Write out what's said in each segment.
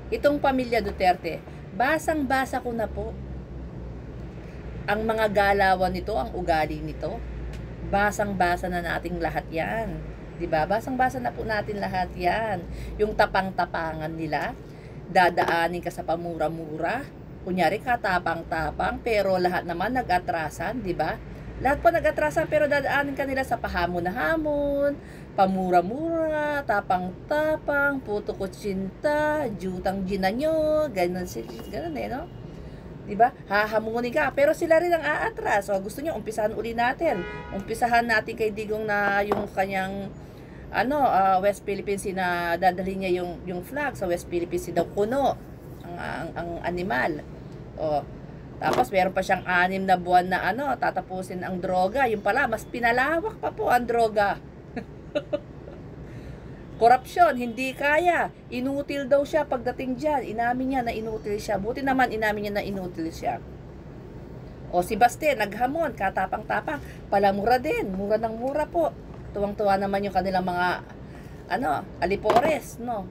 Itong pamilya Duterte, basang-basa ko na po ang mga galawan nito, ang ugali nito. Basang-basa na nating lahat yan. Diba? Basang-basa na po natin lahat yan. Yung tapang-tapangan nila, dadaanin ka sa pamura-mura, kunyari katapang-tapang, pero lahat naman nag-atrasan, diba? Lahat po nag-atrasan, pero dadaanin ka nila sa pahamon na hamon, pamura-mura, tapang-tapang, puto kutsinta, jutang ginanyo, ganun eh, no? Diba? Hahamunin ka, pero sila rin ang aatras. So, gusto nyo, umpisahan uli natin. Umpisahan natin kay Digong na yung kanyang West Philippines na dadalhin niya yung flag sa West Philippines daw kuno ang animal. O, tapos meron pa siyang 6 na buwan na tatapusin ang droga. Yung pala, mas pinalawak pa po ang droga. Korupsyon, hindi kaya. Inutil daw siya pagdating dyan. Inamin niya na inutil siya. Buti naman inamin niya na inutil siya. O si Baste, naghamon, katapang-tapang. Palamura din, mura ng mura po. Tuwang-tuwa naman yung kanilang mga alipores, no?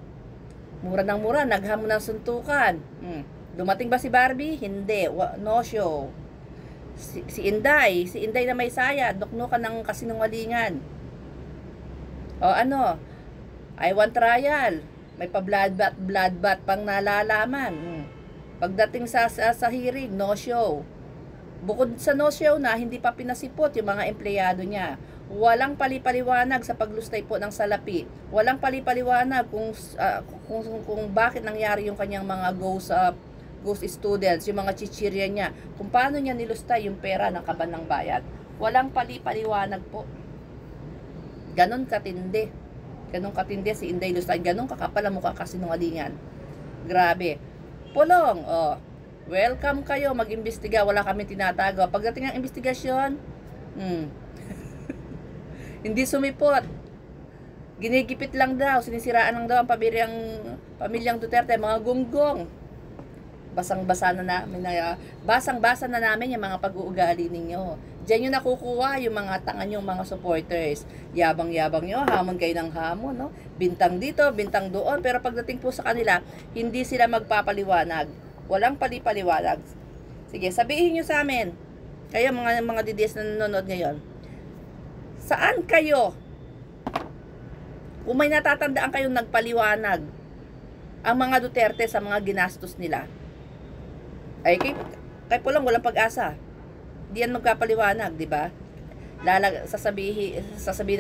Mura ng mura, naghamon ng suntukan. Dumating ba si Barbie? Hindi, no show. Si Inday na may saya, nuknukan ng kasinungalingan. O I want trial. May pa-bloodbath pang nalalaman. Pagdating sa hearing, no show. Bukod sa no show na, hindi pa pinasipot yung mga empleyado niya. Walang palipaliwanag sa paglustay po ng salapi. Walang palipaliwanag kung bakit nangyari yung kanyang mga ghost students, yung mga chichirya niya. Kung paano niya nilustay yung pera ng kaban ng bayan. Walang palipaliwanag po. Ganon katindi. Ganun katindi si Inday Lustay, ganun kakapal ang mukha kasinungalingan. Grabe. Pulong, welcome kayo mag-imbestiga, wala kami tinatago. Pagdating ng investigasyon, hindi sumipot. Ginigipit lang daw, sinisiraan lang daw ang pamilyang Duterte, mga gunggong. Basang-basa na namin yung mga pag-uugali ninyo. Diyan yung nakukuha yung mga tangan yung mga supporters. Yabang-yabang nyo, hamon kayo ng hamon, no? Bintang dito, bintang doon. Pero pagdating po sa kanila, hindi sila magpapaliwanag. Walang palipaliwanag. Sige, sabihin nyo sa amin, kayo mga DDS na nanonood ngayon, saan kayo, kung may natatandaan kayong nagpaliwanag, ang mga Duterte sa mga ginastos nila, ay kay Pulong walang pag-asa. Di yan magkapaliwanag, di ba? Sasabihin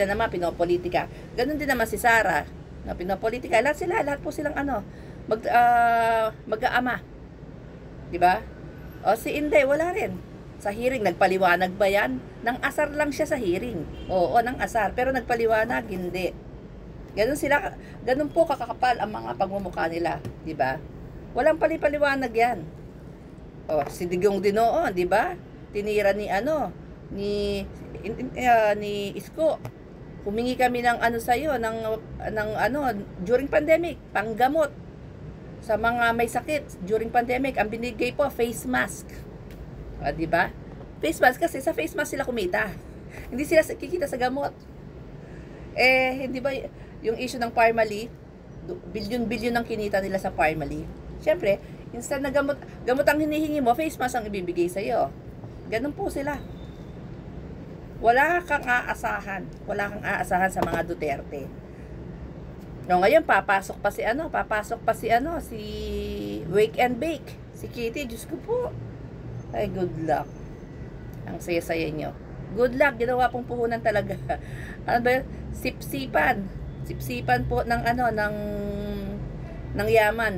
na naman pinopolitika. Ganun din naman si Sara, na pinopolitika. Lahat po silang mag-aama. Di ba? O si Inday, wala rin. Sa hearing, nagpaliwanag ba yan? Nang asar lang siya sa hearing. Oo, nang asar. Pero nagpaliwanag, hindi. Ganun po kakakapal ang mga pagmumukha nila. Di ba? Walang palipaliwanag yan. O, si Digong Dinoo, di ba? Tinira ni Isko. Humingi kami ng sa'yo, during pandemic, panggamot sa mga may sakit during pandemic. Ang binigay po, face mask. Di ba? Face mask kasi sa face mask sila kumita. Hindi sila kikita sa gamot. Hindi ba yung issue ng Parmalee, bilyon-bilyon ang kinita nila sa Parmalee. Siyempre, instead na gamot ang hinihingi mo, face mask ang ibibigay sa'yo. Ganun po sila. Wala kang aasahan. Wala kang aasahan sa mga Duterte. No, ngayon papasok pa si Wake and Bake. Si Kitty, Diyos ko po. Ay, good luck. Ang saya-saya nyo. Good luck, ginawa pong puhunan talaga. Ano ba yun? Sipsipan po ng ng yaman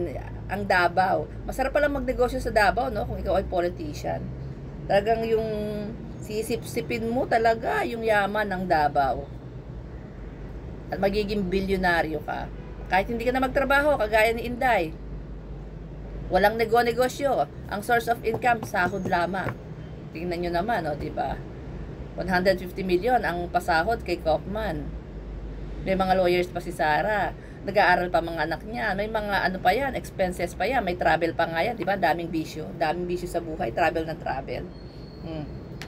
ang Davao. Masarap pala magnegosyo sa Davao, no? Kung ikaw ay politician. Talagang yung sisip-sipin mo talaga yung yaman ng Davao. At magiging bilyonaryo ka. Kahit hindi ka na magtrabaho, kagaya ni Inday. Walang negosyo. Ang source of income, sahod lamang. Tingnan nyo naman, di ba? 150 million ang pasahod kay Kaufman. May mga lawyers pa si Sara. Nag-aaral pa mga anak niya. May mga pa yan, expenses pa yan. May travel pa nga yan, di ba? Daming bisyo sa buhay, travel na travel.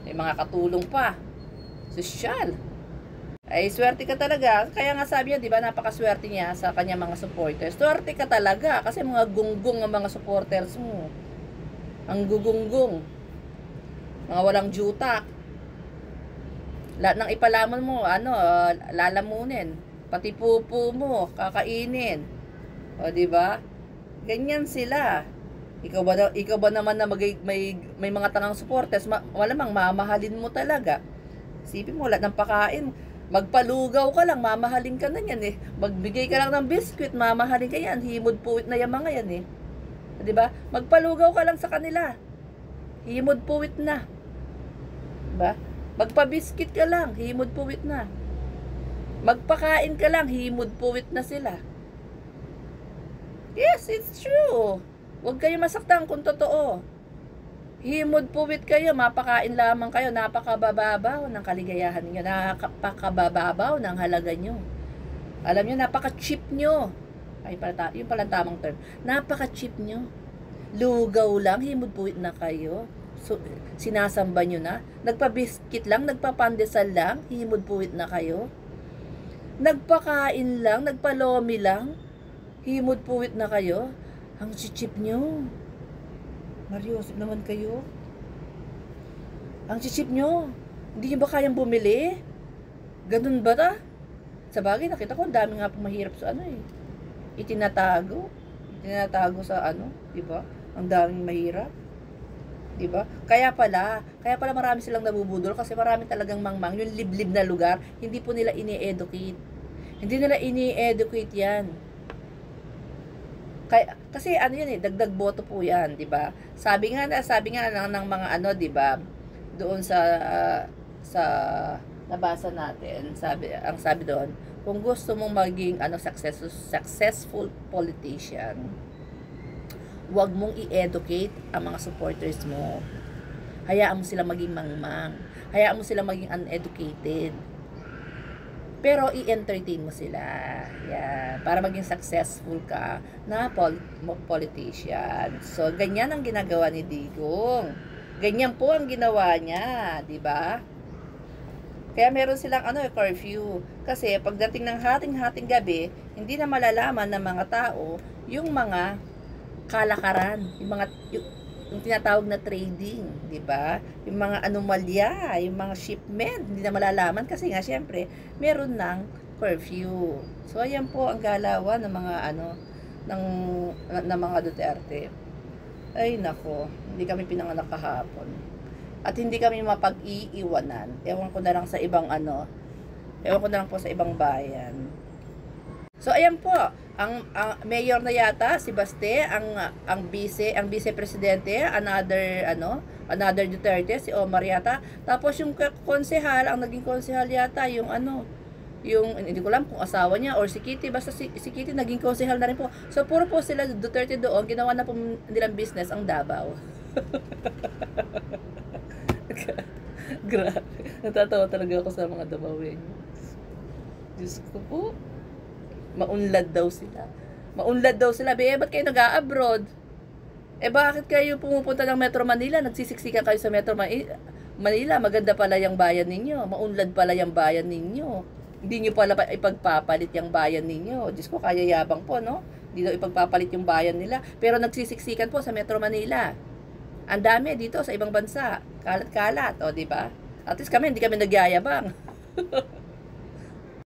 May mga katulong pa. Sosyal. Ay, swerte ka talaga. Kaya nga sabi niya, di ba, napakaswerte niya sa kanya mga supporters. Swerte ka talaga kasi mga gunggong ang mga supporters mo. Ang gugunggong. Mga walang jutak. Lahat ng ipalamon mo, lalamunin. Pati pupo mo, kakainin. O, di ba? Ganyan sila. Ikaw ba naman na may mga tangang supporters, malamang mamahalin mo talaga. Isipin mo, lahat ng pakain, magpalugaw ka lang, mamahalin ka na yan eh. Magbigay ka lang ng biskwit, mamahalin ka yan. Himod puwit na yung mga yan eh. Diba? Magpalugaw ka lang sa kanila. Himod puwit na. Diba? Magpabiskit ka lang, himod puwit na. Magpakain ka lang, himod puwit na sila. Yes, it's true. Huwag kayo masaktan kung totoo. Himod puwit kayo, mapakain lamang kayo, napakabababaw ng kaligayahan niyo, napakabababaw ng halaga niyo. Alam niyo, napaka-cheap niyo. Ay, yun pala tamang term. Napaka-cheap niyo. Lugaw lang, himod puwit na kayo. So, sinasamba niyo na. Nagpabiskit lang, nagpapandesal lang, himod puwit na kayo. Nagpakain lang, nagpalomi lang, himod puwit na kayo. Ang cheap niyo. Mariusip naman kayo. Ang cheap nyo. Hindi nyo ba kayang bumili? Ganun ba ta? Sa bagay, nakita ko, ang dami nga pong mahirap sa Itinatago. Itinatago sa diba? Ang daming mahirap. Diba? Kaya pala marami silang nabubudol kasi marami talagang mangmang. Yung liblib na lugar, hindi po nila ini-educate. Hindi nila ini-educate yan. Kasi yan dagdag boto po yan, 'di ba? Sabi nga ng mga di ba? Doon sa nabasa natin, ang sabi doon, kung gusto mong maging successful politician, huwag mong i-educate ang mga supporters mo. Hayaan mo sila maging mangmang. Hayaan mo sila maging uneducated. Pero i-entertain mo sila. Yan. Para maging successful ka na politician. So, ganyan ang ginagawa ni Digong. Ganyan po ang ginawa niya. Diba? Kaya meron silang curfew. Kasi pagdating ng hating-hating gabi, hindi na malalaman ng mga tao yung mga kalakaran. Yung tinatawag na trading, di ba? Yung mga anomalya, yung mga shipment, hindi na malalaman kasi nga syempre meron ng curfew. So ayan po ang galawan ng mga ng mga Duterte. Ay nako, hindi kami pinanganak kahapon. At hindi kami mapag-iiwanan. Ewan ko na lang sa ibang ewan ko na lang po sa ibang bayan. So ayan po, ang mayor na yata si Baste, ang vice presidente, another Duterte, si Omar yata. Tapos yung konsehal, ang naging konsehal yata yung yung hindi ko alam kung asawa niya or si Kitty, basta si Kitty naging konsehal na rin po. So puro po sila Duterte doon, ginawa na po nilang business ang Davao. Grabe. Natatawa talaga ako sa mga Davaoeño. Diyos ko po. Maunlad daw sila. Maunlad daw sila. Ba't kayo nag-a-abroad? Bakit kayo pumupunta ng Metro Manila? Nagsisiksikan kayo sa Metro Manila. Maganda pala yung bayan ninyo. Maunlad pala yung bayan ninyo. Hindi nyo pala ipagpapalit yung bayan ninyo. Diyos ko, kaya yabang po, no? Hindi daw ipagpapalit yung bayan nila. Pero nagsisiksikan po sa Metro Manila. Ang dami dito sa ibang bansa. Kalat-kalat, o, diba? At least kami, hindi kami nagyayabang.